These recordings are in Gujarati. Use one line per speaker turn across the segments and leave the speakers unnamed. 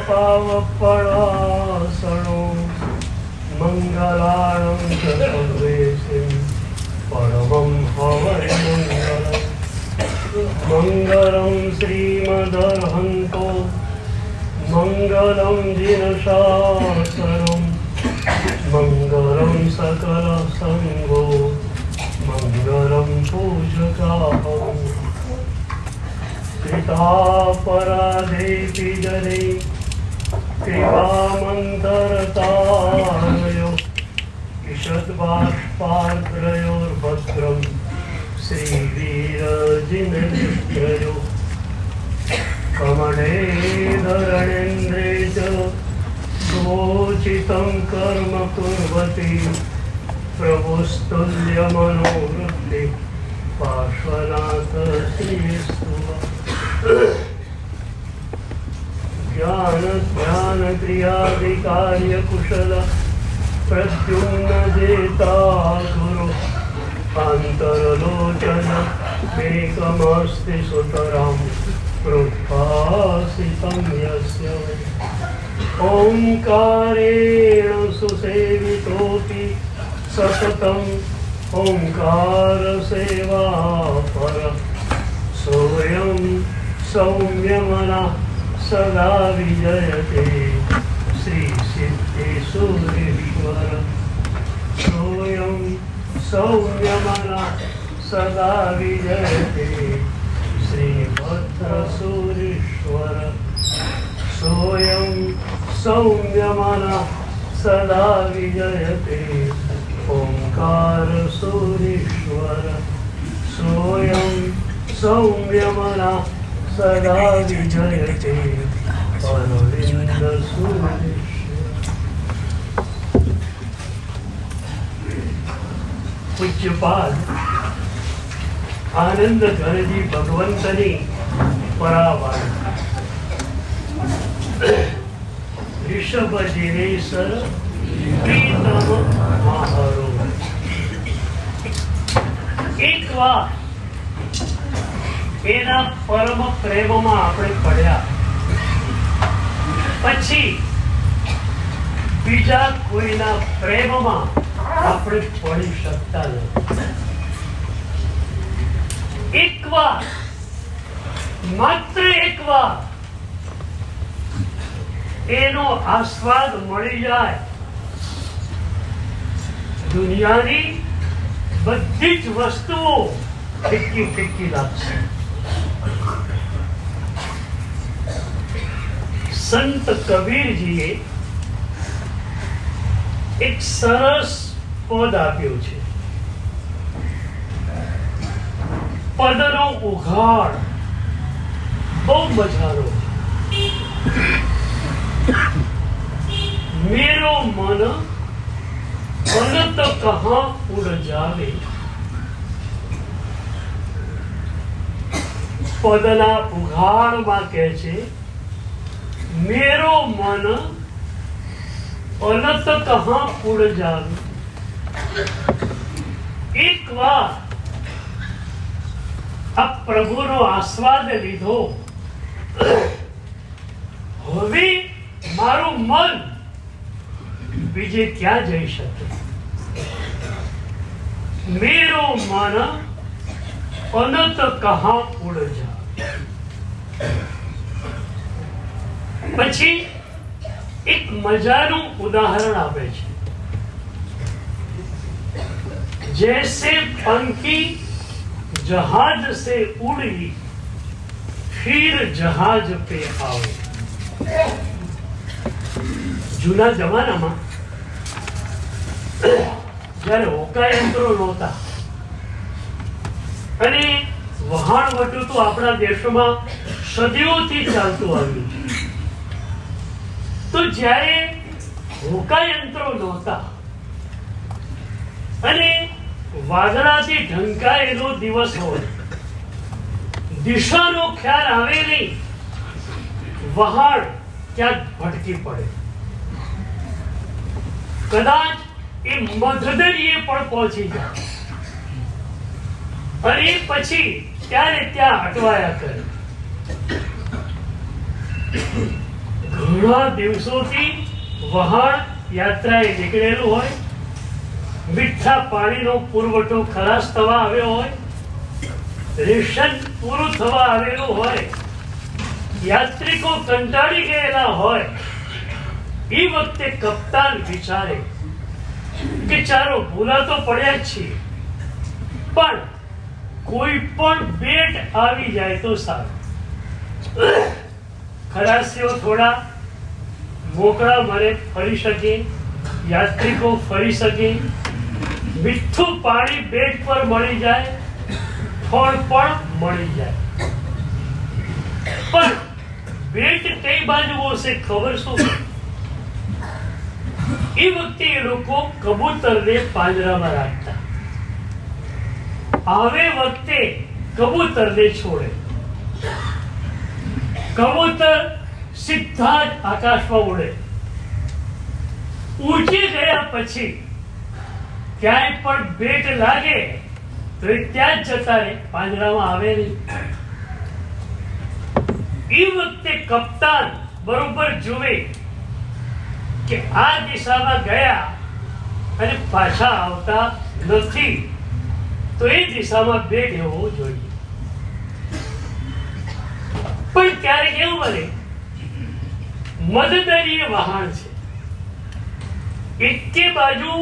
पावपरासणो मंगलाणं च सर्वेषां परमं हवैर्मङ्गलम् मंगलं श्रीमदर्हन्तो मंगलं जिनशासनं मंगलं सकलसंगो मंगलं पूजकाहं कृतापराधेऽपि जने कृपामन्तरतारयो ईषद्बाष्पार्द्रयोर्भद्रं श्रीवीरजिननिष्ठयो कमले धरणेन्द्रे च स्वोचितं कर्म कुर्वति प्रभुस्तुल्यमनोवृत्ति पार्श्वनाथ श्रीस्तुवा ज्ञान क्रियादि कार्य कुशल प्रद्युम्न जेता गुरु अंतरलोचन एकमस्ति सुतरां प्रोत्साहितं यस्य ओंकारेण सुसेवितोऽपि सततं ओंकार सेवा पर सोऽयं सौम्यमनः सदा विजयते श्री सिद्धेश्वरेश्वर सोऽयं सौम्यमनः सदा विजयते श्रीभद्रसूरीश्वर सोऽयं सौम्यमनः सदा विजयते ओंकारसूरीश्वर सोऽयं सौम्यमनः सदा विजयते अरविन्दसूरीश्वर। पूज्यपाद आनंद घनजी भगवंतनी परावाणी ऋषभ जिनेश्वर प्रीतम महारो। एक વાર એના પરમ પ્રેમમાં આપણે પડ્યા પછી બીજા કોઈના પ્રેમમાં આપણે પડી શકતા નથી। એકવાર માત્ર એકવાર એનો આસ્વાદ મળી જાય દુનિયાની બધી જ વસ્તુઓ ફિક્કી ફિક્કી લાગશે। संत कबीर जी एक सरस पद आप्यो छे। पदनो उघाड़ बहुत मजानो। मेरो मन अनंत कहाँ उड़ जावे। पदना उघाड़ में कहे छे मेरो मन अनंत कहाँ उड़ जावे। एक बार अब प्रभु नो आस्वाद लीधो हवे मारू मन बीजे क्या जई शके। मेरो मन अनंत कहाँ उड़ जावे। પછી એક મજાનું ઉદાહરણ આપે છે। जैसे पंखी जहाज से उड़ी फिर जहाज पे आओ। जूना जमाना में जયારે હોકાયંત્રો નહોતા અને વહાણ વટું તો આપણા દેશમાં સદીઓથી ચાલતું આવ્યું છે। तो જ્યારે હોકાયંત્રો નહોતા અને વાદળાથી ઢંકાયેલો દિવસ હોય દિશાનો ખ્યાલ આવે નહીં વહાણ ક્યાંક ભટકી પડે કદાચ એ મધદરિયે પણ પહોંચી જાય અને પછી ત્યારે ત્યાં અટવાયા કરે। ઘણા દિવસોથી વહાણ યાત્રાએ નીકળેલું હોય, મીઠા પાણીનો પુરવઠો ખલાસ થવા આવ્યો હોય, રેશન પૂરું થવા આવેલું હોય, યાત્રિકો કંટાળી ગયેલા હોય, એ વખતે કપ્તાન વિચારે કે ચાલો ભૂલા તો પડ્યા જ છીએ, પણ કોઈ પણ બેટ આવી જાય તો સારું. ખલાસીઓ થોડા મોકળા મને ફરી શકે, યાત્રિકો ફરી શકે, મીઠું પાણી બેટ પર મળી જાય, ફળ પણ મળી જાય. પણ બેટ કઈ બાજુ હશે ખબર શું? એ વખતે એ લોકો કબૂતરને પાંજરામાં રાખતા. આવે વખતે કબૂતરને છોડે. કબૂતર સીધા જ આકાશમાં ઉડે. ઊંચી ગયા પછી ક્યાંય પણ બેટ લાગે તો એ ત્યાં જ જતા રહે, પાંજરામાં આવે નહીં. એ વખતે કપ્તાન બરોબર જુએ કે આ દિશામાં ગયા અને પાછા આવતા નથી, તો એ દિશામાં બેટ હોવો જોઈએ. પણ ક્યારેક એવું બને મધદરીય વહાણ છે, એકે બાજુ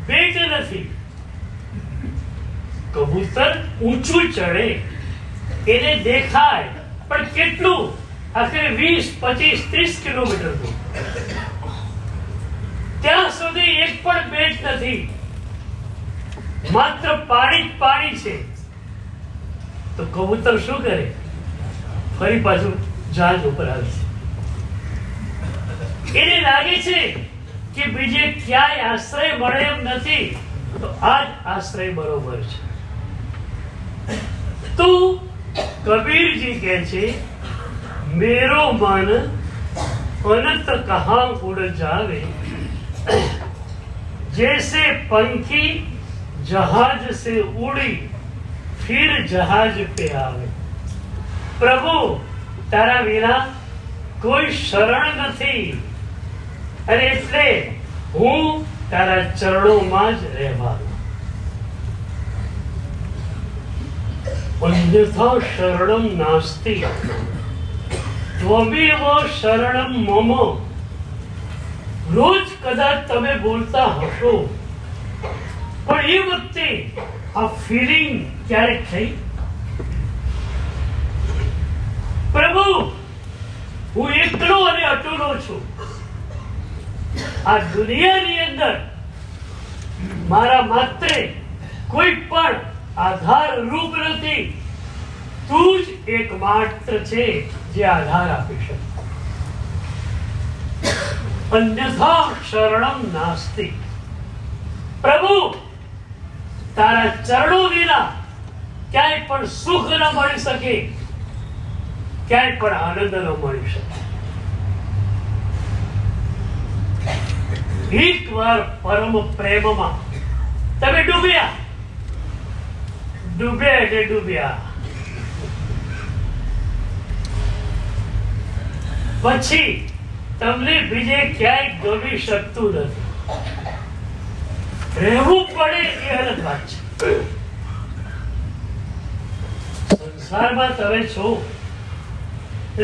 બેટ નથી, કબૂતર ઊંચું ચડે, એને દેખાય, પણ કેટલું? આખરે 20, 25, 30 કિલોમીટર દૂર. ત્યાં સુધી એક પણ બેટ નથી, માત્ર પાણી જ પાણી છે. તો કબૂતર શું કરે? ફરી પાછું જહાજ ઉપર આવે છે. એને લાગે છે કે બીજે ક્યાંય આશ્રય મળે એમ નથી, તો આ જ આશ્રય બરોબર છે. તો કબીરજી કહે છે, મેરો મન અનંત કહાं ઉડ જાવે, जैसे पंखी जहाज से उड़ी फिर जहाज पे आवे. प्रभु तारा विना कोई शरण નથી, અને એટલે હું તારા ચરણોમાં જ રહેવાનો. અન્યથા શરણમ નાસ્તિ ત્વમેવ શરણમ મમ. રોજ કદાચ તમે બોલતા હશો, પણ એ વખતે આ ફીલિંગ ક્યારેક થઈ? પ્રભુ હું એકલો અને અટૂલો છું. આ દુનિયાની અંદર મારા માત્રે કોઈ પણ આધાર રૂપ નથી. તું જ એકમાત્ર છે જે આધાર આપી શકે. અન્યથા શરણમ નાસ્તિ. પ્રભુ તારા ચરણો વિના ક્યાંય પણ સુખ ન મળી શકે, ક્યાંય પણ આનંદ ન મળી શકે. એક વાર પરમ પ્રેમમાં તમે ડૂબ્યા એટલે ડૂબ્યા, પછી તમને બીજે ક્યાંય ગમી શકતું નથી. રહેવું પડે એ અલગ વાત છે. સંસારમાં તમે છો,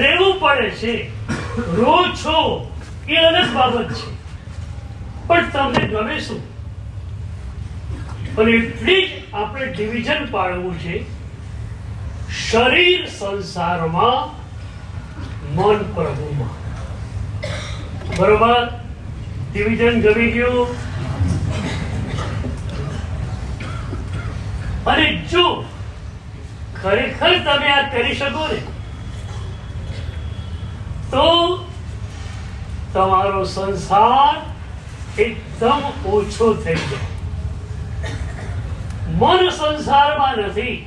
રહેવું પડે છે, રો છો, એ અલગ બાબત છે, પણ તમને ગમે શું? અને એટલી જ આપણે ડિવિઝન પાડવું છે. શરીર સંસારમાં, મન પ્રભુમાં. બરોબર? ડિવિઝન ગમી ગયું? અને જો ખરેખર તમે આ કરી શકો ને, તો તમારો સંસાર એકદમ ઓછો થઈ જાય. મન સંસારમાં નથી,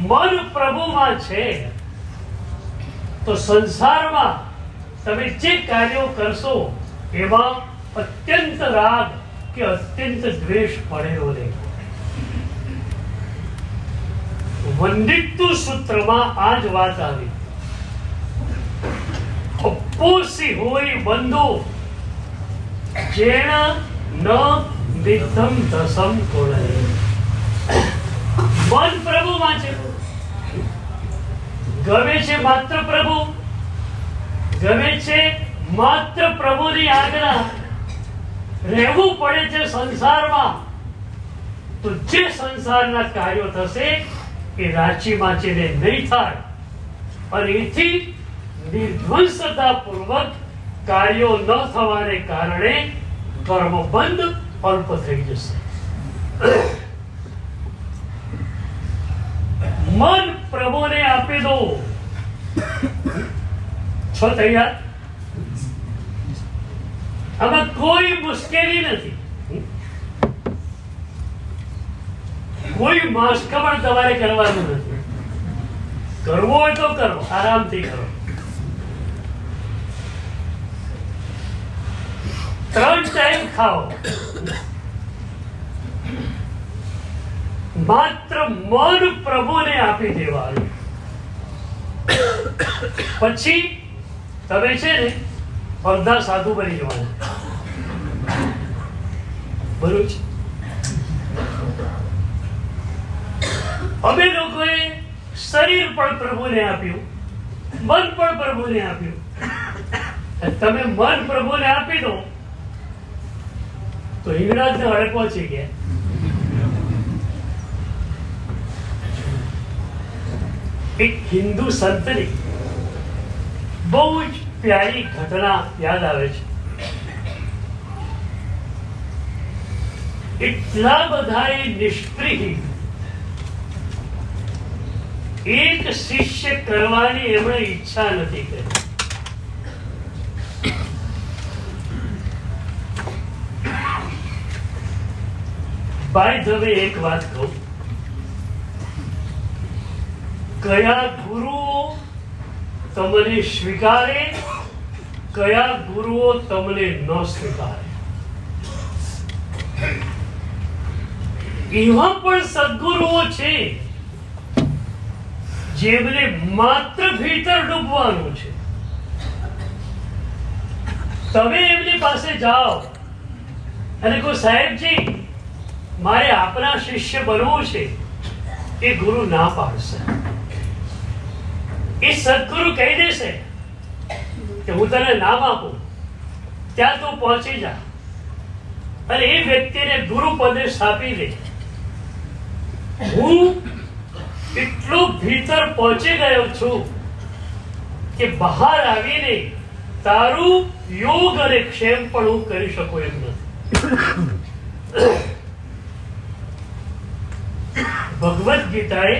મન પ્રભુમાં છે. તો સંસારમાં તમે જે કાર્યો કરશો એમાં અત્યંત રાગ કે અત્યંત દ્વેષ પડેલો નહીં. વંદિત્વ સૂત્રમાં આ જ વાત આવી. અપોસી હોય બંધુ જેણ ન વિદ્ધમ દસમ કોળે. મન પ્રભુમાં છે, ગમે છે માત્ર પ્રભુ, ગમે છે માત્ર પ્રભુની આજ્ઞા, રહેવું પડે છે સંસારમાં, તો જે સંસારના કાર્યો થશે એ રાચી માચીને નહીં થાય, અને એથી નિર્ધ્વંસતા પૂર્વક કાર્યો ન થવાને કારણે કર્મ બંધ અલ્પ થઈ જશે. મન પ્રભુને આપી દો. છો તૈયાર? આમાં કોઈ મુશ્કેલી નથી, કોઈ માસ્કમણ તમારે કરવાનું નથી. કરવો હોય તો કરો, આરામથી કરો. 3 ટાઈમ ખાઓ, માત્ર મન પ્રભુને આપી દેવાનું. પછી તમે છે ને અડધા સાધુ બની જવાના. બરોબર છે? અમે લોકોએ શરીર પણ પ્રભુને આપ્યું, મન પણ પ્રભુને આપ્યું. તમે મન પ્રભુને આપી દો તો હિંગળાજને હળે પહોંચી ગયા. એક હિન્દુ સંતની બહુ જ પ્યારી ઘટના યાદ આવે છે. એટલા બધા નિષ્પ્રિય એક શિષ્ય કરવાની એમણે ઈચ્છા નથી કરી. બાય ધ વે એક વાત કહું, કયા ગુરુઓ તમને સ્વીકારે, કયા ગુરુઓ તમને ન સ્વીકારે. એવા પણ સદગુરુઓ છે જેમને માત્ર ભીતર ડૂબવાનું છે. તમે એમની પાસે જાઓ અને કહો સાહેબજી મારે આપના શિષ્ય બનવું છે, એ ગુરુ ના પાડશે. એ સદગુરુ કહી દેશે કે હું તને નામ આપું, ત્યાં તું પહોંચી જા, અને એ વ્યક્તિને ગુરુ પદે સ્થાપી દે. હું એટલો ભીતર પહોંચી ગયો છું કે બહાર આવીને તારું યોગ અને ક્ષેમ પણ હું કરી શકું એમ નથી. ભગવદ ગીતાએ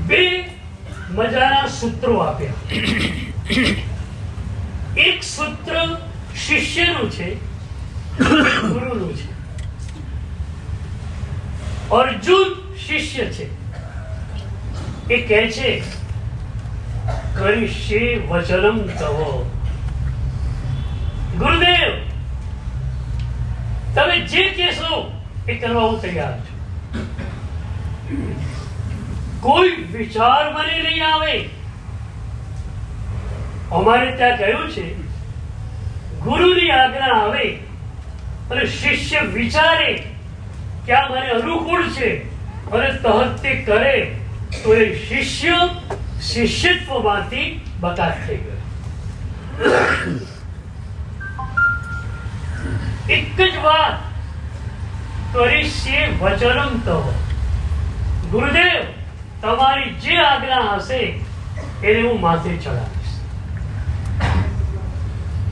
2 મજાના સૂત્રો આપ્યા. એક સૂત્ર શિષ્યનું છે, ગુરુનું છે. અર્જુન શિષ્ય છે, એ કહે છે કરીષ્યે વચનમ તવ. ગુરુદેવ તમે જે કહેશો એ કરવા હું તૈયાર છું. કોઈ વિચાર મને નહીં આવે. અમારે ત્યાં કહ્યું છે ગુરુની આજ્ઞા આવે અને શિષ્ય વિચારે કે આ મને અનુકૂળ છે અને તહત તે કરે તો એ શિષ્ય શિષ્યત્વમાંથી બકાત થઈ ગયો. એક જ વાત, કરીષ્યે વચનમ તવ. ગુરુદેવ તમારી જે આજ્ઞા હશે એને હું માથે ચડાવીશ.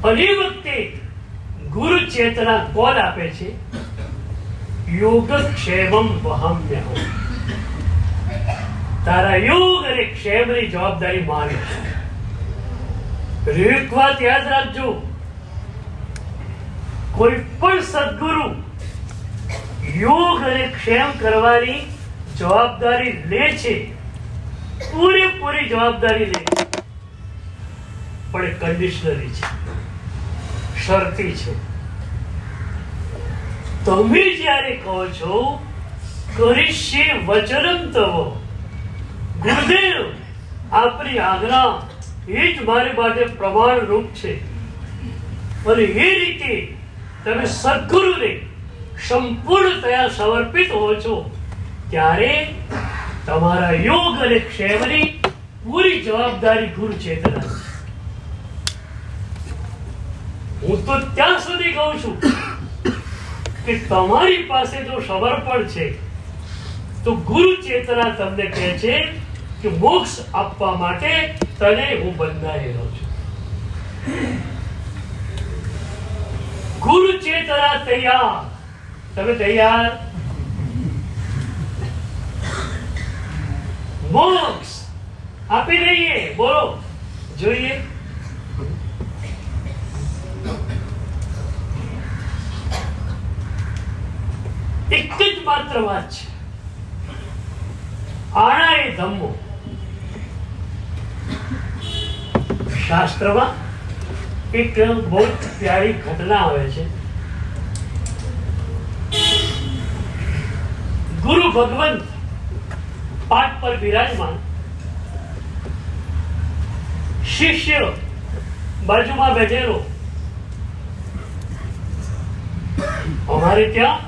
અને એ વખતે ગુરુ ચેતના કોલ આપે છે યોગક્ષેમમ વહામ્યહમ. તારા યોગ અને ક્ષેમની જવાબદારી મારી. એક વાત યાદ રાખજો, કોઈ પણ સદગુરુ યોગ અને ક્ષેમ કરવાની જવાબદારી લે છે, પૂરેપૂરી જવાબદારી લે, પણ એ કન્ડિશનરી છે, શરતી છે. તમે જ્યારે કહો છો કરીષ્યે વચનમ તવ, ગુરુદેવ આપની આજ્ઞા એ જ મારી માટે પ્રમાણ રૂપ છે. અને એ રીતે તમે સદગુરુને સંપૂર્ણતયા સમર્પિત હો છો ત્યારે તમારા યોગ અને ક્ષેમની પૂરી જવાબદારી ગુરુ ચેતના છે. હું તો ત્યાં સુધી કહું છું કે તમારી પાસે જો સમર્પણ છે તો ગુરુ ચેતના તમને કહે છે કે મોક્ષ આપવા માટે તને હું બંધાયેલો છું. ગુરુ ચેતના તૈયાર. તમે તૈયાર? મોક્ષ આપી દઈએ. બોલો, જોઈએ. એક જ માત્ર વાત છે, આણા એ ધમ્મો. શાસ્ત્રમાં એક બહુ પ્યારી ઘટના આવે છે. ગુરુ ભગવંત પાઠ પર બિરાજમાન, શિષ્ય બાજુમાં બેઠેલો. અમારે ત્યાં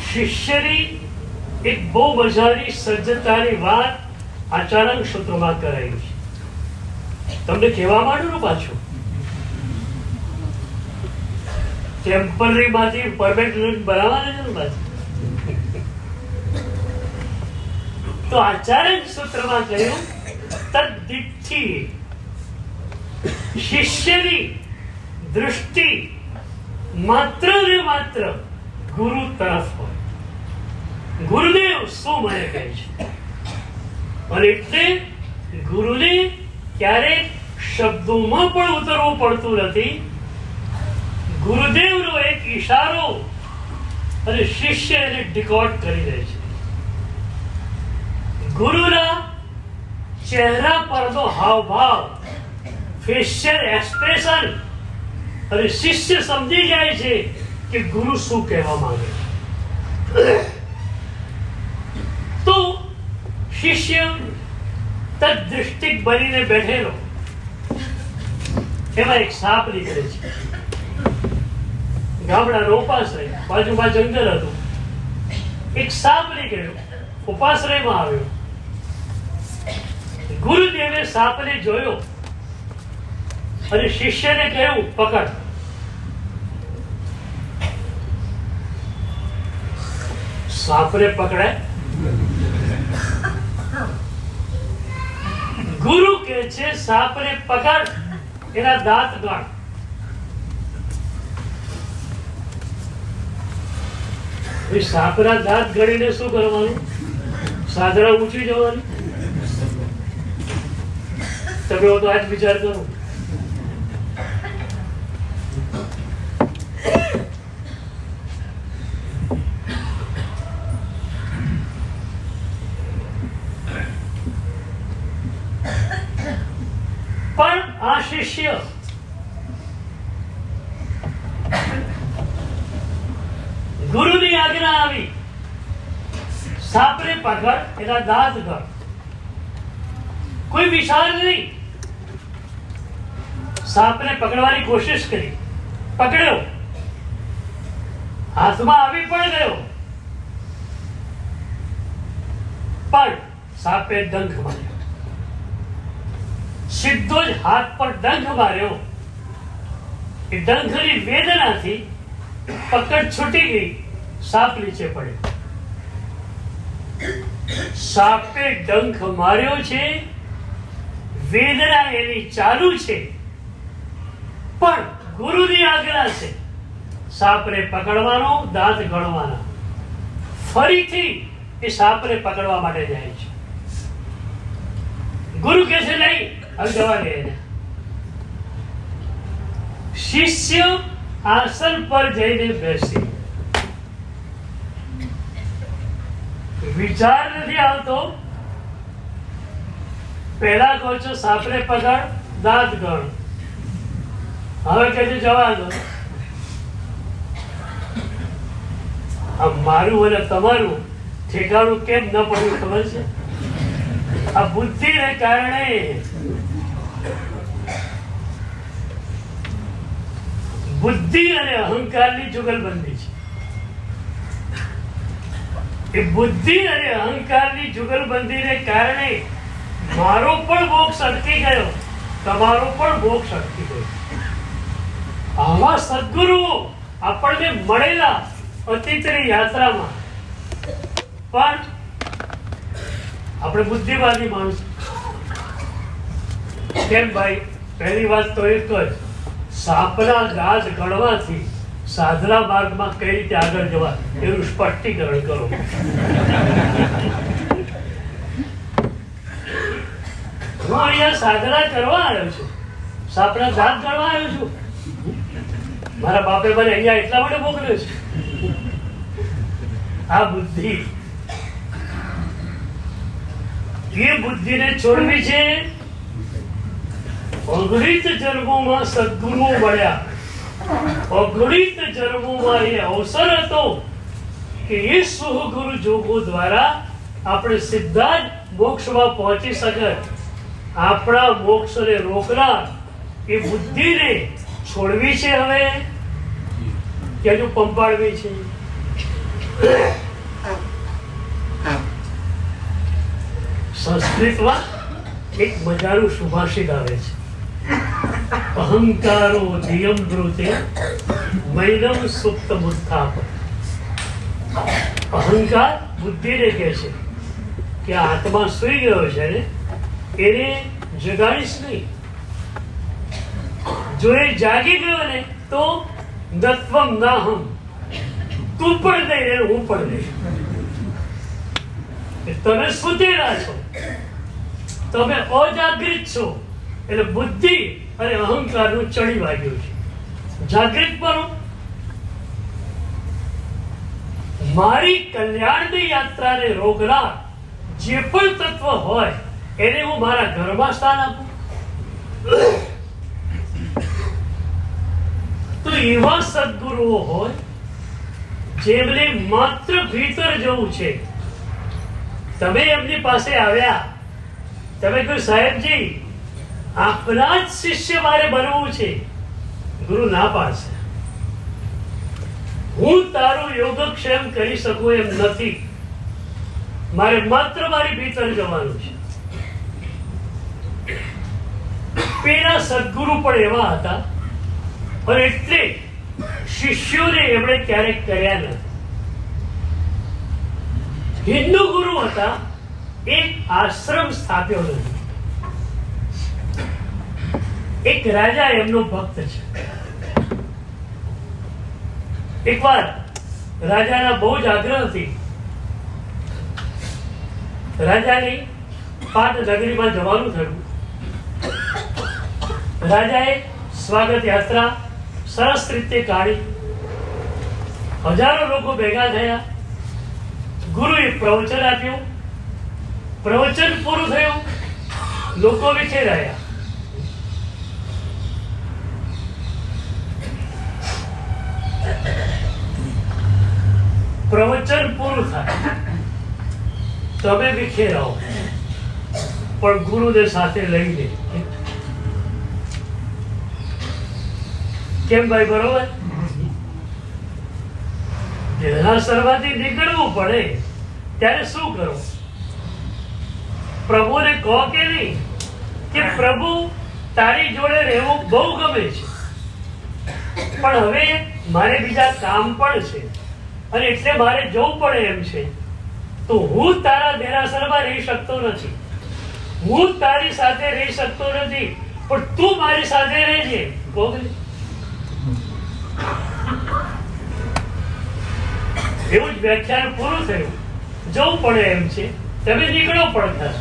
શિષ્યની એક બહુ મજાની સજ્જતાની વાત આચરણ સૂત્રમાં કરાઈ છે. તમને કહેવા માંડું પાછું. ટેમ્પરરી માંથી પરમેનન્ટ બનાવવાના છે ને પાછું. તો આચરણ સૂત્રમાં કહ્યું તદ્દિઠ્ઠિ, શિષ્યની દૃષ્ટિ માત્ર ને માત્ર ગુરુ તરફ હોય. ગુરુદેવ શું મને કહે છે? અને એટલે ગુરુને ક્યારેક શબ્દોમાં પણ ઉતરવું પડતું નથી. ગુરુદેવનો એક ઈશારો અને શિષ્ય એને ડિકોડ કરી દે છે. ગુરુના ચહેરા પરનો હાવભાવ, ફેશિયલ એક્સપ્રેશન, અને શિષ્ય સમજી જાય છે કે ગુરુ શું કહેવા માંગે. તો શિષ્ય તદ્દૃષ્ટિક બનીને બેઠેલો. એમાં એક સાપ નીકળે છે. ગામડાનો ઉપાશ્રય, બાજુમાં જંગલ હતું. એક સાપ નીકળ્યો, ઉપાશ્રયમાં આવ્યો. ગુરુદેવે સાપને જોયો અને શિષ્યને કહ્યું, પકડ. સાપને પકડાય? ગુરુ કહે છે સાપને પકડ, એના દાંત ગણ. સાપના દાંત ગણીને શું કરવાનું? સાધના ઊંચી જવાની. તમે તો આજ વિચાર કરો. પણ આ શિષ્ય ગુરુની આજ્ઞા આવી, સાપને પકડ, એના દાંત ગણ. કોઈ વિચાર નહીં. સાપને પકડવાની કોશિશ કરી, પકડ્યો, હાથમાં આવી પણ ગયો, પણ સાપે ડંખ માર્યો. સીધો જ હાથ પર ડંખ માર્યો. એ ડંખની વેદનાથી પકડ છૂટી ગઈ, સાપ નીચે પડ્યો. સાપે ડંખ માર્યો છે, વેદના એની ચાલુ છે, પણ ગુરુની આજ્ઞા છે સાપને પકડવાનો, દાંત ગણવાના. ફરીથી એ સાપને પકડવા માટે જાય છે. ગુરુ કહે છે નહીં, હવે જવા દે એને. શિષ્ય આસન પર જઈને બેસી. વિચાર નથી આવતો. પહેલા કહો છો સાપને પકડ, દાંત ગણ. હવે કહે છે જવા દો. આ મારું અને તમારું ઠેકાણું કેમ ન પડ્યું ખબર છે? આ બુદ્ધિને કારણે બુદ્ધિ અને અહંકારની જુગલબંધી છે. એ બુદ્ધિ અને અહંકારની જુગલબંધીને કારણે મારો પણ મોક્ષ અટકી ગયો, તમારો પણ મોક્ષ અટકી ગયો. આવા સદગુરુઓ આપણને મળેલા અતીતની યાત્રામાં. પણ આપણે બુદ્ધિવાદી માણસ. કેમ ભાઈ? પહેલી વાત તો એક જ, સાપના ગાજ ગણવાથી સાધના માર્ગમાં કઈ રીતે આગળ જવા એનું સ્પષ્ટીકરણ કરો. હું અહીંયા સાધના કરવા આવ્યો છું, સાપના દાંત ગણવા આવ્યો છું. મારા બાપે મને અહીંયા એટલા માટે મોકલ્યો છે. આ બુદ્ધિ, એ બુદ્ધિને છોડવી છે. અગણિત જન્મોમાં સદગુરુઓ મળ્યા, અગણિત જન્મોમાં એ અવસર હતો કે એ સહગુરુ જોગો દ્વારા આપણે સીધા જ મોક્ષમાં પહોંચી શકે. આપણા મોક્ષને રોકનાર એ બુદ્ધિને છોડવી છે હવે કે હજુ પંપાડવી છે? સંસ્કૃતમાં એક મજાનું સુભાષિત આવે છે, અહંકારો ધિયમ બ્રુતે મૈનમ સુપ્ત મુત્થાપ. અહંકાર બુદ્ધિને કહે છે કે આત્મા સૂઈ ગયો છે ને એને જગાડીશ નહીં. જો એ જાગી ગયો ને તો નત્વમ નાહમ, તું પણ નહીં, હું પણ નહીં. તમે સુતેલા છો, તમે અજાગૃત છો. એટલે બુદ્ધિ અને અહંકારનું ચડી વાગ્યું છે. જાગૃત બનો. મારી કલ્યાણની યાત્રાને રોકનાર જે પણ તત્વ હોય એને હું મારા ઘરમાં સ્થાન આપું. તો એવા સદગુરુઓ હોય જેમને માત્ર ભીતર જવું છે. તમે એમની પાસે આવ્યા, તમે કહ્યું સાહેબજી આપના જ શિષ્ય મારે બનવું છે. ગુરુ ના પાડશે. હું તારું યોગક્ષેમ કરી શકું એમ નથી, મારે માત્ર મારી ભીતર જવાનું છે. પેલા સદગુરુ પણ એવા હતા, પણ એટલે શિષ્યોને એમણે ક્યારેક કર્યા નથી. હિન્દુ ગુરુ હતા, એક આશ્રમ સ્થાપ્યો નથી. એક રાજા એમનો ભક્ત છે. એકવાર રાજાના બહુ જ આગ્રહથી રાજાની પાટ નગરીમાં જવાનું થયું. રાજાએ સ્વાગત યાત્રા સરસ રીતે કાઢી. હજારો લોકો ભેગા થયા. ગુરુએ પ્રવચન આપ્યું. પ્રવચન પૂરું થયું, લોકો વિખેરાયા. પ્રવચન પૂરું થાય, તમે વિખેરાઓ, પણ ગુરુને સાથે લઈને. કેમ ભાઈ? બરોબર? દેહાસરમાંથી નીકળવું પડે ત્યારે શું કરો? પ્રભુને કહો કે નહીં કે પ્રભુ તારી જોડે રહેવું બહુ ગમે છે, પણ હવે મારે બીજા કામ પણ છે અને એટલે મારે જવું પડે એમ છે. તો હું તારા દેરાસરમાં રહી શકતો નથી, હું તારી સાથે રહી શકતો નથી, પણ તું મારી સાથે રહેજે. એવું જ વ્યાખ્યાન પૂરું થયું. જવું પડે એમ છે, તમે નીકળો પડતા.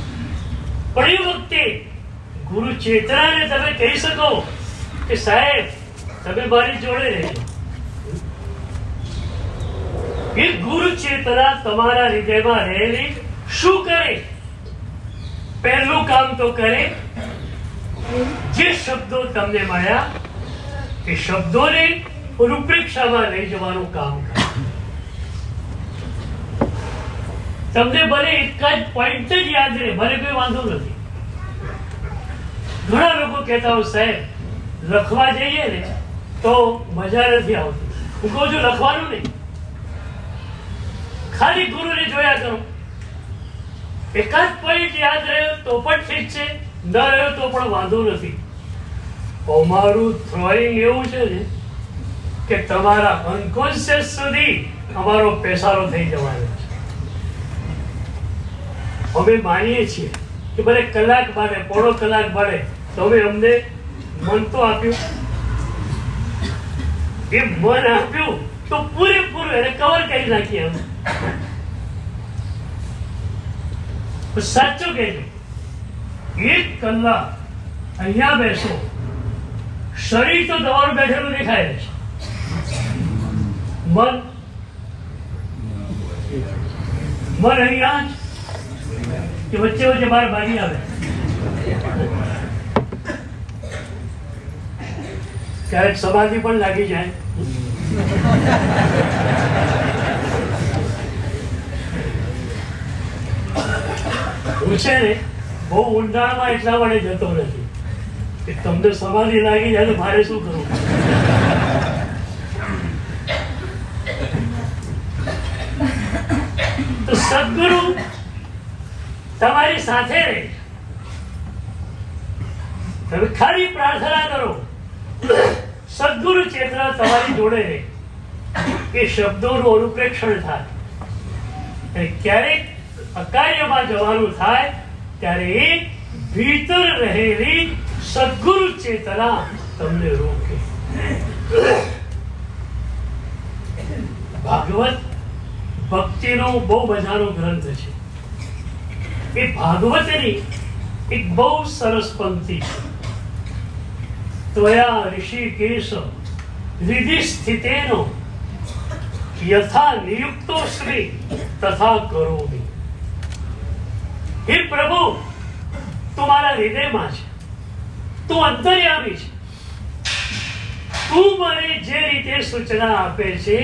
પણ એ વખતે ગુરુ ચેતનાને તમે કહી શકો કે સાહેબ તમે મારી જોડે રહેજો. એ ગુરુ ચેતના તમારા હૃદયમાં રહેલી શું કરે? પહેલું કામ તો કરે, જે શબ્દો તમને મળ્યા એ શબ્દોને રૂપરેખામાં લઈ જવાનું કામ કરે. તમને ભલે એક જ પોઈન્ટ જ યાદ રહે, ભલે કોઈ વાંધો નથી. ઘણા લોકો કહેતા હોય સાહેબ લખવા જઈએ ને તો મજા નથી આવતી. હું કહું છું લખવાનું નહીં, ખાલી ગુરુને જોયા કરો. એકાદ પોઈન્ટ યાદ રહ્યો તો પણ ઠીક છે, ન રહ્યો તો પણ વાંધો નથી. અમારું ડ્રોઈંગ એવું છે ને કે તમારા અનકોન્શિયસ સુધી અમારો પેસારો થઈ જવાનો છે. અમે માનીએ છીએ કે ભલે કલાક બાળે, પોણો કલાક બાળે, તો અમે અમને મન તો આપ્યું. એ મન આપ્યું તો પૂરેપૂરું એને કવર કરી નાખીએ અમે. સાચું કહેજો, 1 કલાક અહીંયા બેસો, શરીર તો તમારું બેઠેલું દેખાય છે, મન અહીંયા જ કે વચ્ચે વચ્ચે બહાર ભાગી આવે. ક્યારેક સમાધિ પણ લાગી જાય. હું છે ને બહુ ઊંડાણમાં એટલા માટે જતો નથી કે તમને સમાધિ લાગી જાય તો મારે શું કરવું. તો સદગુરુ તમારી સાથે રહે. તમે ખાલી પ્રાર્થના કરો, સદગુરુ ચેતના તમારી જોડે રહે. એ શબ્દોનું અનુપ્રેક્ષણ થાય અને ક્યારેક અકાર્યમાં જવાનું થાય ત્યારે એ ભીતર રહેલી સદગુરુ ચેતના તમને રોકે. ભાગવત ભક્તિનો બહુ મજાનો ગ્રંથ છે. એ ભાગવતની એક બહુ સરસ પંક્તિ છે. ત્વયા ઋષિકેશ હૃદિ સ્થિતેનો યથા નિયુક્તોસ્મિ તથા કરોમિ. હે પ્રભુ, તું મારા હૃદયમાં છે, તું અંતર્યામી છે. તું મને જે રીતે સૂચના આપે છે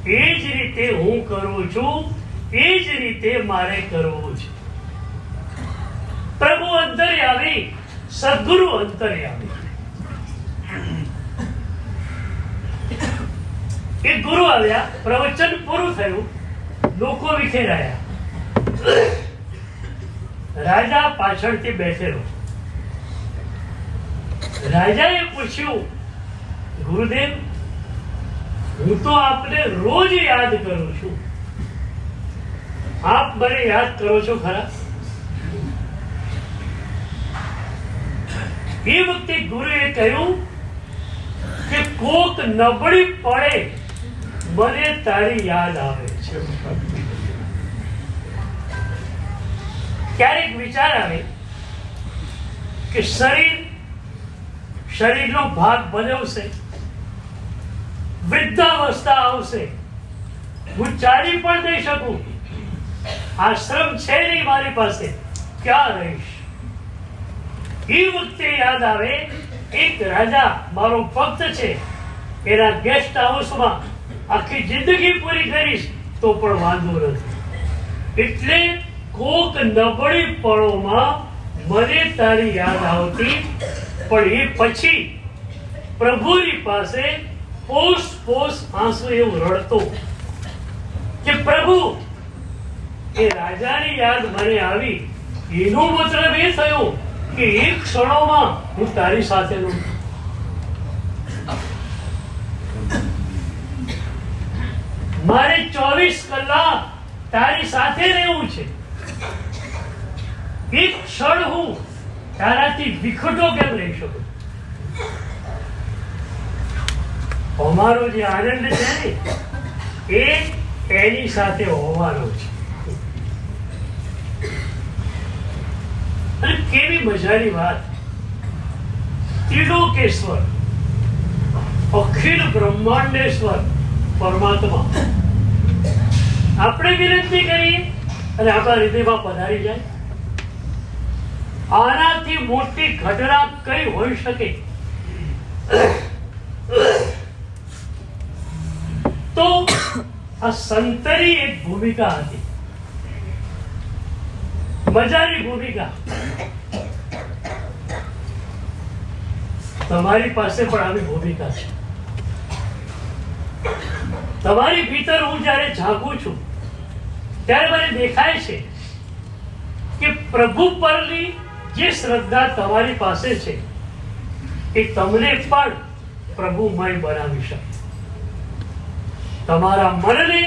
એ જ રીતે હું કરું છું, એ જ રીતે મારે કરવું છે. પ્રભુ અંતર્યામી, સદગુરુ અંતર્યામી. એક ગુરુ આવ્યા, પ્રવચન પૂરું થયું, લોકો વિખેરાયા. રાજા પાછળથી બેઠેલો. રાજાએ પૂછ્યું, ગુરુદેવ, હું તો આપને રોજ યાદ કરું છું, આપ મને યાદ કરો છો ખરા? એ વખતે ગુરુએ કહ્યું કે કોક નબળી પડે મને તારી યાદ આવે છે. ક્યારેક વિચાર આવે કે શરીરનો ભાગ બનવશે, વૃદ્ધાવસ્થા આવશે, હું ચાલી પણ નહીં શકું, આશ્રમ છે નહીં મારી પાસે, ક્યાં રહીશ? એ વખતે યાદ આવે એક રાજા મારો ભક્ત છે, એના ગેસ્ટ હાઉસમાં આખી જિંદગી પૂરી કરીશ તો પણ વાંધો નથી. એટલે કોક નબળી પળોમાં મને તારી યાદ આવતી, પણ એ પછી પ્રભુની પાસે પોસ આંસુ એવું રડતો કે પ્રભુ, એ રાજાની યાદ મને આવી, એનો મતલબ એ થયો કે એક ક્ષણોમાં હું તારી સાથે નું. મારે 24 કલાક તારી સાથે રહેવું છે. એક ક્ષણ હું તારાથી વિખટો કેમ રહી શકું? અમારો જે આનંદ છે ને એ એની સાથે હોવાનો છે. અને કેવી મજાની વાત! ત્રિલોકેશ્વર, અખિલ બ્રહ્માંડેશ્વર પરમાત્મા આપણે વિનંતી કરીએ અને આપણા હૃદયમાં પધારી જાય. આનાથી મોટી ઘટના કઈ હોઈ શકે? તો આ સંતરી એક ભૂમિકા હતી, મજાની ભૂમિકા. તમારી પાસે પણ આવી ભૂમિકા છે. તમારી ભીતર હું જ્યારે જાગું છું ત્યારે મને દેખાય છે કે પ્રભુ પરની જે શ્રદ્ધા તમારી પાસે છે એ તમને પણ પ્રભુમય બનાવી શકે. તમારા મનને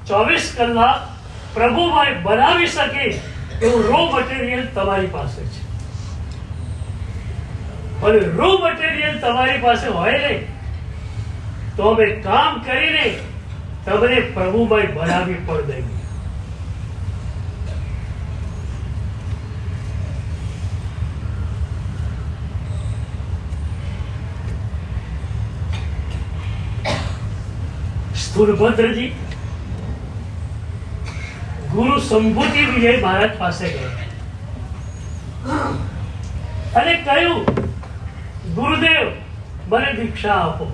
24 કલાક પ્રભુમય બનાવી શકે એવું રો મટીરિયલ તમારી પાસે છે. પણ રો મટીરિયલ તમારી પાસે હોય ને તો અમે કામ કરીને તમને પ્રભુમય બનાવી પણ દઈએ. સ્થૂળભદ્રજી ગુરુ સંભૂતિ વિજય મહારાજ પાસે ગયા અને કહ્યું, ગુરુદેવ મને દીક્ષા આપો.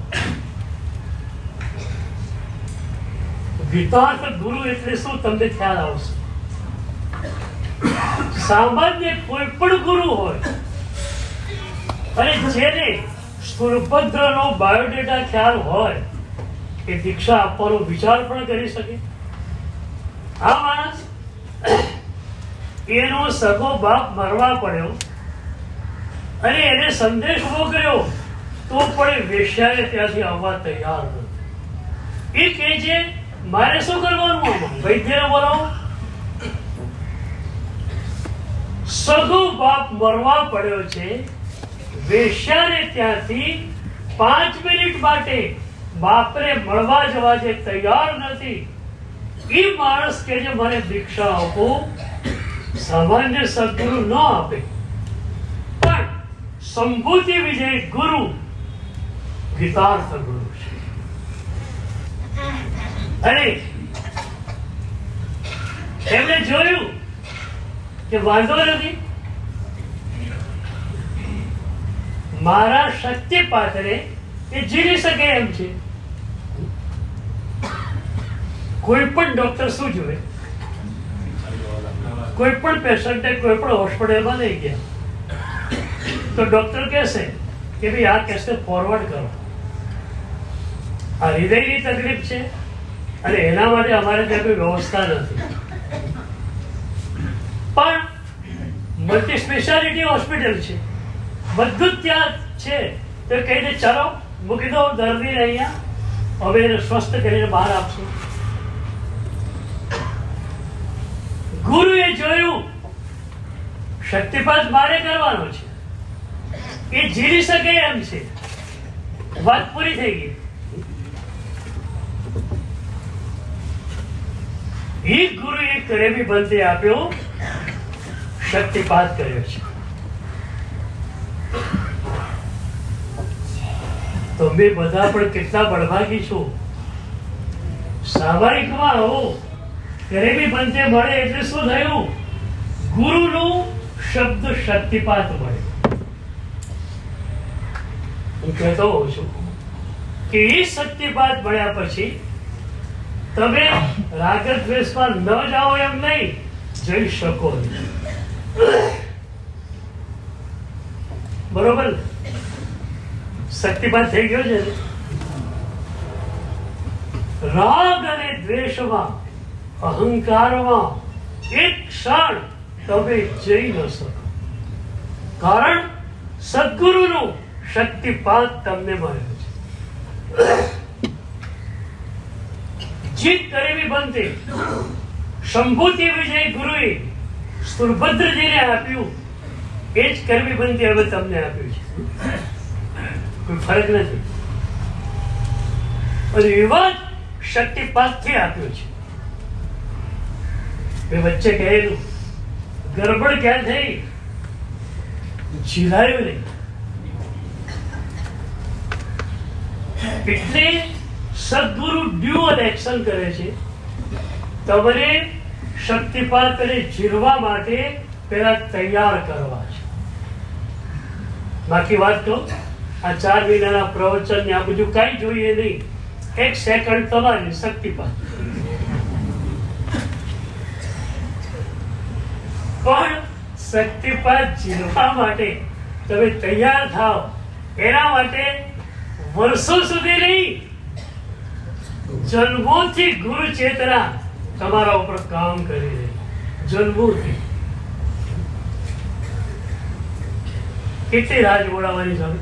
ગીતાર્થ ગુરુ એટલે શું તમને ખ્યાલ આવશે. સામાન્ય કોઈ પણ ગુરુ હોય અને જેને સ્થૂળભદ્રનો બાયોડેટા ખ્યાલ હોય એ દીક્ષા આપવાનો વિચાર પણ કરી શકે. આ માણસ એનો સગો બાપ મરવા પડ્યો અને એને સંદેશ ઉભો કર્યો તો પણ એ વેશ્યાએ ત્યાંથી આવવા તૈયાર નથી. એ કહે છે મારે શું કરવાનું, આમાં વૈદ્યને બોલાવો. સગો બાપ મરવા પડ્યો છે, વેશ્યાને ત્યાંથી 5 મિનિટ માટે બાપને મળવા જવા જે તૈયાર નથી એ માણસ કે જે મને દીક્ષા આપો. સામાન્ય સદગુરુ ન આપે પણ સંભૂતિ વિજય ગુરુ ગીતાર્થ ગુરુ છે. અને એમણે જોયું કે વાંધો નથી, મારા શક્તિપાત્રે એ જીવી શકે એમ છે. કોઈ પણ ડોક્ટર શું જોવે, કોઈ પણ પેશન્ટે કોઈ પણ હોસ્પિટલમાં લઈ ગયા તો ડોક્ટર કહેશે કે ભાઈ આ કેસને ફોરવર્ડ કરો, આ હૃદયની તકલીફ છે અને એના માટે અમારે ત્યાં કોઈ વ્યવસ્થા નથી. પણ મલ્ટી સ્પેશિયાલિટી હોસ્પિટલ છે, બધું જ ત્યાં છે. તો કહી દે ચાલો મૂકી દો દર્દીને અહીંયા, હવે એને સ્વસ્થ કરીને બહાર આપશું. ગુરુએ જોયું શક્તિપાત મારે કરવાનો છે, એ જીવી શકે એમ છે. વાત પૂરી થઈ ગઈ. એ ગુરુએ કરેમી બંધી આપ્યો, શક્તિપાત કર્યો છે. તમે બધા પણ કેટલા બળભાગી છો. સામાયિકમાં આવો કરેમી બંધે મળે એટલે શું થયું, ગુરુનું શબ્દ શક્તિપાત મળે. હું કહેતો હોઉં છું કે એ શક્તિપાત મળ્યા પછી તમે રાગ દ્વેષમાં ન જાઓ એમ નહીં, જઈ શકો. બરોબર, શક્તિપાત થઈ ગયો છે. રાગ અને દ્વેષમાં, અહંકારમાં એક ક્ષણ તમે જઈ ન શકો, કારણ સદગુરુનું શક્તિપાત તમને મળ્યો છે. જીત કરેવી બનતે સંભૂતિ વિજય ગુરુએ સ્થૂળભદ્રજીને આપ્યું, એ જ કરવી બંધી હવે તમને આપ્યું છે. કોઈ ફરક નથી. અને એવા શક્તિપાતથી આપ્યું છે. મેં વચ્ચે કહેલું ગરબડ ક્યાં થઈ, જીલાયું નહીં. એટલે સદગુરુ ડ્યુઅલ એક્શન કરે છે. તમને શક્તિપાત અને જીરવા માટે પેલા તૈયાર કરવા છે. બાકી વાત કહું, આ 4 મહિનાના પ્રવચન ને આ બધું કઈ જોઈએ નહીં. 1 સેકન્ડ તમારી શક્તિપાત. પણ શક્તિપાત જીરવા માટે તમે તૈયાર થાવ, એના માટે વર્ષો સુધી નહીં, જન્મોથી ગુરુ ચેતના તમારા ઉપર કામ કરી રહી. જન્મોથી કેટલી રાહ જોડાવાની સામે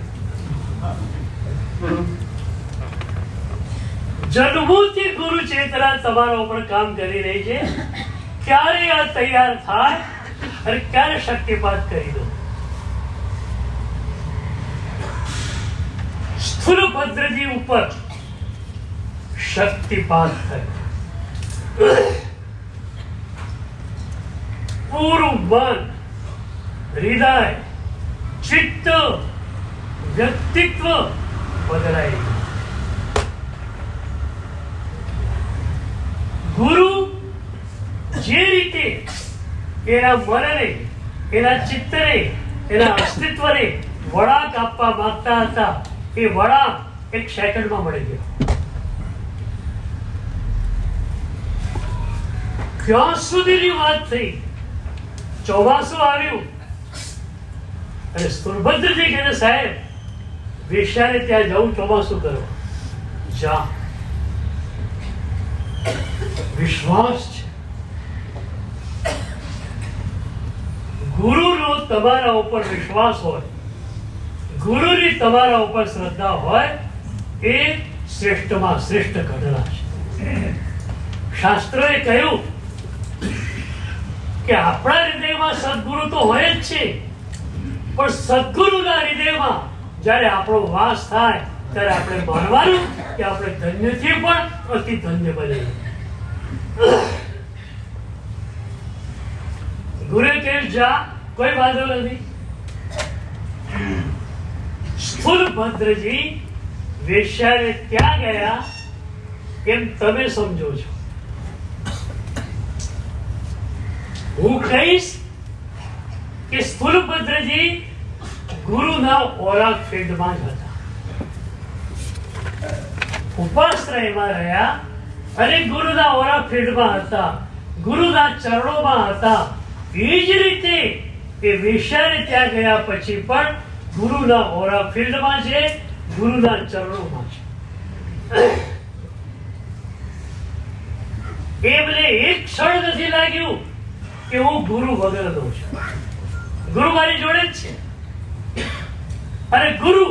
જન્મોથી ગુરુ ચેતના તમારા ઉપર કામ કરી રહી છે. ક્યારે આ તૈયાર થાય અને ક્યારે શક્તિપાત કરી દો. સ્થૂલભદ્રજી ઉપર શક્તિપાત થયો. પૂરું મન, હૃદય, ચિત્ત, વ્યક્તિત્વ બદલાય. ગુરુ જે રીતે એના મનને, એના ચિત્તને, એના અસ્તિત્વને વળાંક આપવા માંગતા હતા, એ વળાંક એક સેકન્ડમાં મળી ગયો. ક્યાં સુધીની વાત થઈ? ચોમાસું આવ્યું અને સ્થૂલભદ્રજી કહે, સાહેબ વેશ્યાને ત્યાં જવું ચોમાસું કરો. જા, વિશ્વાસ છે. ગુરુનો તમારા ઉપર વિશ્વાસ હોય, ગુરુની તમારા ઉપર શ્રદ્ધા હોય, એ શ્રેષ્ઠમાં શ્રેષ્ઠ ઘટના છે. શાસ્ત્રોએ કહ્યું કે આપણા હૃદયમાં સદગુરુ તો હોય જ છે, પણ સદગુરુના હૃદયમાં જ્યારે આપણો વાસ થાય ત્યારે આપણે માનવાનું કે આપણે ધન્યથી પણ અતિ ધન્ય બને. ગુરુ કે જા, કોઈ વાંધો નથી. સ્થૂલભદ્રજી વેશ્યાને ત્યાં ગયા એમ તમે સમજો છો. હું કહીશ કે સ્થૂલભદ્રજી ગુરુના ઓરા ફિલ્ડમાં જ હતા, ઉપાશ્રયમાં રહ્યા અને ગુરુના ઓરા ફિલ્ડમાં હતા, ગુરુના ચરણોમાં હતા. એ જ રીતે એ વેશ્યાને ત્યાં ગયા પછી પણ ગુરુના ઓરા ફિલ્ડમાં છે, ગુરુના ચરણોમાં છે. એમને એક ક્ષણ નથી લાગ્યું કે હું ગુરુ વગરનો છું. ગુરુ મારી જોડે જ છે અને ગુરુ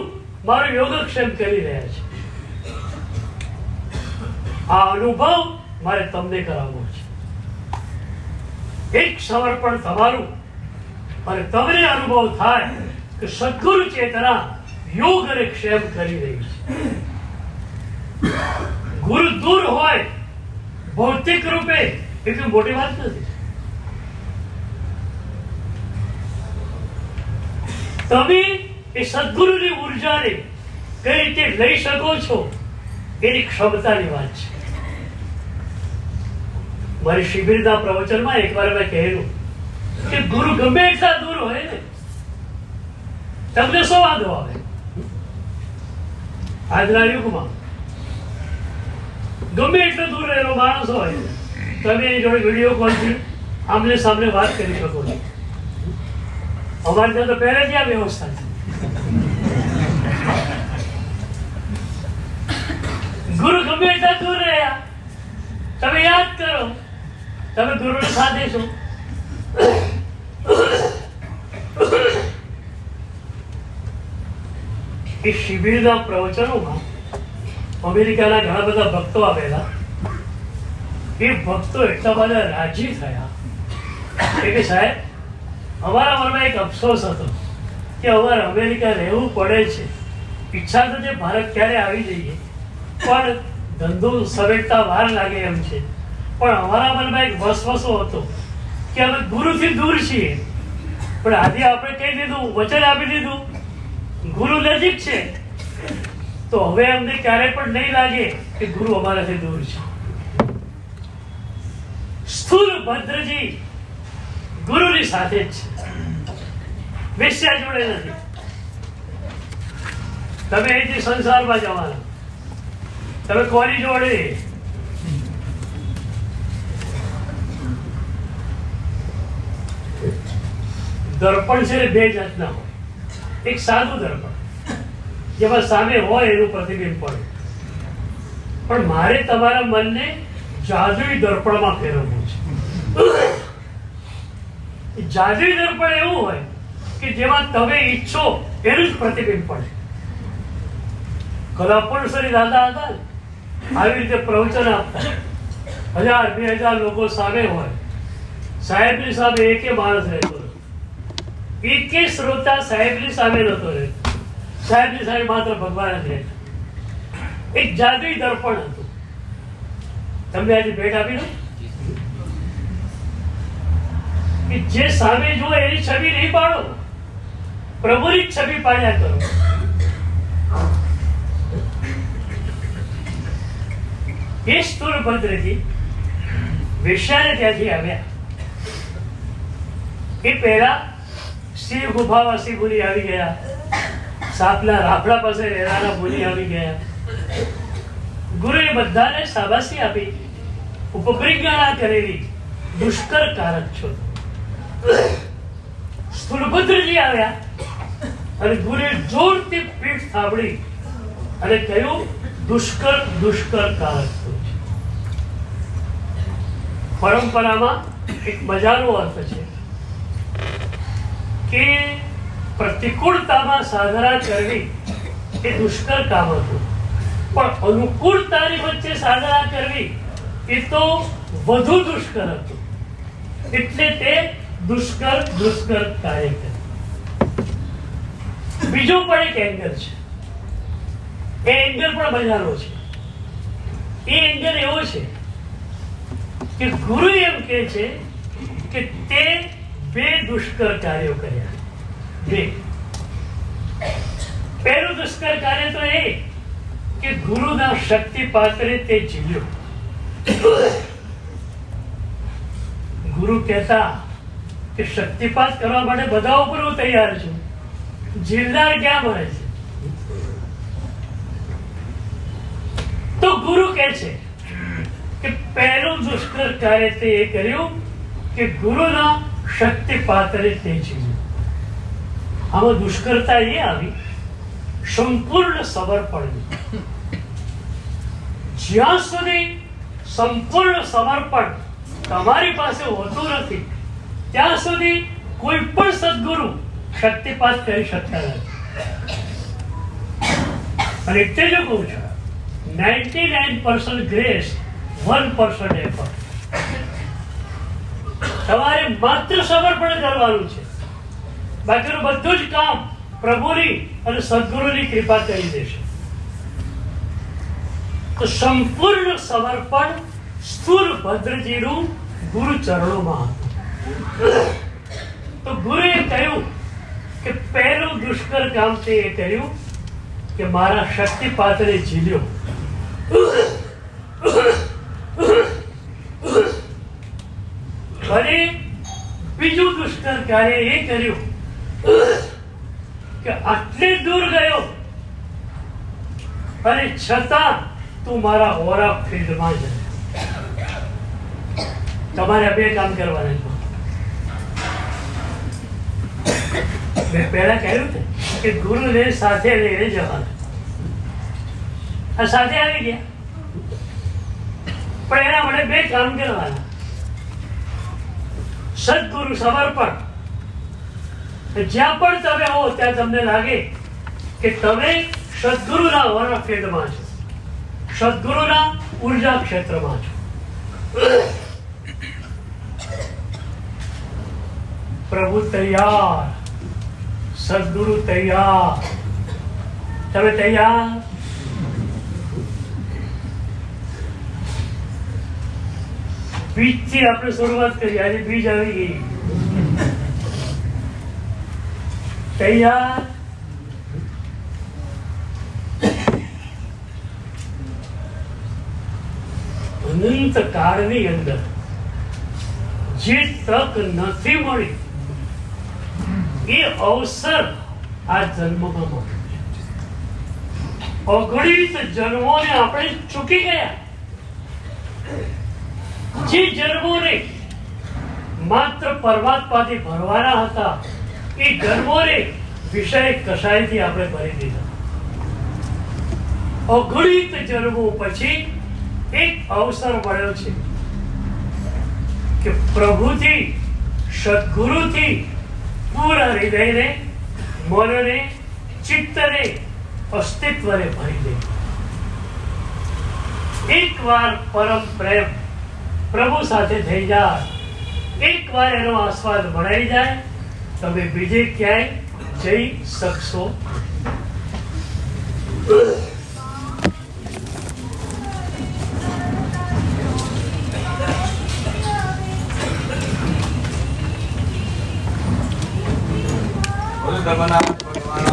મારો યોગક્ષેમ કરી રહ્યા છે. આ અનુભવ મારે તમને કરાવવો છે. એક સમર્પણ તમારું અને તમને અનુભવ થાય કે સદગુરુ ચેતના યોગ અને ક્ષેમ કરી રહી છે. ગુરુ દૂર હોય ભૌતિક રૂપે એટલી મોટી વાત નથી. તમે એ સદગુરુની ઉર્જાને કઈ રીતે લઈ શકો છો એની ક્ષમતાની વાત છે. મારી શિબિરના પ્રવચનમાં એકવાર મેં કહેલું કે ગુરુ ગમે એટલા દૂર હોય ને, તમને શું વાંધો આવે? આજના યુગમાં ગમે એટલો દૂર રહેલો માણસ હોય, તમે એની જોડે વિડીયો કોલથી આમને સામને વાત કરી શકો છો. અમારે ત્યાં તો પહેલેથી આ વ્યવસ્થા છે. ગુરુ ગમે એટલા દૂર રહ્યા, તમે યાદ કરો, તમે ગુરુની સાથે છો. એ શિબિરના પ્રવચનોમાં અમેરિકાના ઘણા બધા ભક્તો આવેલા. એ ભક્તો એટલા બધા રાજી થયા કે સાહેબ, અમારા મનમાં એક અફસોસ હતો કે અમારે અમેરિકા રહેવું પડે છે. ઈચ્છા તો છે ભારત ક્યારે આવી જઈએ, પણ ધંધો સમેટતા વાર લાગે એમ છે. પણ અમારા મનમાં એક વસવસો હતો કે અમે ગુરુથી દૂર છીએ, પણ આજે આપણે કહી દીધું, વચન આપી દીધું, ગુરુ નજીક છે, તો હવે અમને ક્યારે પણ નહીં લાગે કે ગુરુ અમારાથી દૂર છે. સ્થૂલભદ્રજી ગુરુની સાથે જ છે, વેશ્યા જોડે નથી. તમે અહીંથી સંસારમાં જવાના, તમે કોની જોડે? દર્પણ છે ને બે જાતના હોય. એક સાદું દર્પણ જેમાં સામે હોય એનું પ્રતિબિંબ પડે, પણ મારે તમારા મનને જાદુઈ દર્પણમાં ફેરવવું છે. જાદુઈ દર્પણ એવું હોય કે જેમાં તમે ઈચ્છો એનું જ પ્રતિબિંબ પડે. કલાપુરુષોની દાદા હતા ને, આવી રીતે પ્રવચન આપતા, 1000-2000 લોકો સામે હોય, સાહેબની સામે એકે માણસ રહેતો, એકે શ્રોતા સાહેબની સામે નતો રહેતો, સાહેબની સામે માત્ર ભગવાન જ રહેતા. એક જાદુઈ દર્પણ હતું. તમને આજે ભેટ આપી દો કે જે સામે જુઓ એની છબી નહીં પાડો, પ્રભુની છબી પાડ્યા કરો. એ સ્થૂળભદ્રજી વેશ્યાને ત્યાંથી આવ્યા. એ પહેલા શિવ ગુફાવાસી મુનિ આવી ગયા, સાપના રાફડા પાસે રહેનારા મુનિ આવી ગયા. ગુરુએ બધાને શાબાશી આપી, ઉપપ્રિજ્ઞા કરેલી, દુષ્કર કારક છો. સ્થૂળભદ્રજી આવ્યા અને ગુરુએ જોરથી પીઠ થાબડી અને કહ્યું, દુષ્કર કારક છો. પરંપરામાં એક મજાનો અર્થ છે કે પ્રતિકૂળતામાં સાધના કરવી એ દુષ્કર કામ હતું, પણ અનુકૂળતાની વચ્ચે સાધના કરવી એ તો વધુ દુષ્કર હતું. એટલે તે દુષ્કર કાર્ય કરે. બીજો પણ એક એંગલ છે. એ એંગલ પણ મજાનો છે. એ એંગલ એવો છે કે ગુરુ એમ કહે છે કે તે 2 દુષ્કર કાર્યો કર્યા. 2. પહેલું દુષ્કર કાર્ય તો એ કે ગુરુના શક્તિપાત્રે તે જીલ્યો. ગુરુ કહેતા કે શક્તિપાત કરવા માટે બધા ઉપર હું તૈયાર છું, જીલદાર ક્યાં મળે છે? તો ગુરુ કહે છે કે પહેલું દુષ્કર કાર્ય તે એ કર્યું કે ગુરુના શક્તિપાત્રે તે જીલ્યો. આમાં દુષ્કરતા એ આવી સંપૂર્ણ સમર્પણ. જ્યાં સુધી સંપૂર્ણ સમર્પણ તમારી પાસે હોતું નથી ત્યાં સુધી કોઈ પણ સદગુરુ શક્તિપાત કરી શકતા નથી. અને એટલે જ કહું છું, 99% ગ્રેસ, 1% એફર્ટ. તમારે માત્ર સમર્પણ કરવાનું છે, બાકીનું બધું જ કામ પ્રભુની અને સદગુરુની કૃપા કરી દેશે. તો સંપૂર્ણ સમર્પણ સ્થૂળભદ્રજીનું ગુરુ ચરણોમાં હતું. તો ગુરુએ કહ્યું કે પહેલું દુષ્કર કામ તે એ કર્યું કે મારા શક્તિપાત્રે ઝીલ્યો. અને બીજું દુષ્કર કાર્ય એ કર્યું કે આટલે દૂર ગયો અને છતાં તું મારા હોરા ફિલ્ડમાં જ. તમારે 2 કામ કરવાના. મેં પહેલા કહ્યું કે ગુરુને સાથે લઈને જવાના. આ સાથે આવી ગયા, પણ એના માટે 2 કામ કરવાના. સદગુરુ સમર્પણ. જ્યાં પણ તમે હો ત્યાં તમને લાગે કે તમે સદગુરુના વરફેદમાં છો, સદગુરુના ઉર્જા ક્ષેત્રમાં છો. પ્રભુ તૈયાર, સદગુરુ તૈયાર. તમે તૈયાર? બીજથી આપણે શરૂઆત કરી. આજે બીજ આવી ગઈ. તૈયાર? અનંત કાળની અંદર જે તક નથી મળી એ અવસર આ જન્મમાં મળ્યો. અગણિત જન્મોને આપણે ચૂકી ગયા. જે જન્મોને માત્ર પરમાત્માથી ભરવાના હતા એ જન્મોને વિષય કસાયથી આપણે ભરી દીધા. અગણિત જન્મો પછી એક અવસર મળ્યો છે કે પ્રભુથી, સદગુરુથી પૂરા હૃદયને, મનને, ચિત્તને, અસ્તિત્વને ભરી દે. એકવાર પરમ પ્રેમ પ્રભુ સાથે થઈ જાય, એકવાર એનો આસ્વાદ મળાઈ જાય, તમે બીજે ક્યાંય જઈ શકશો.
જગન્નાથ ભગવાન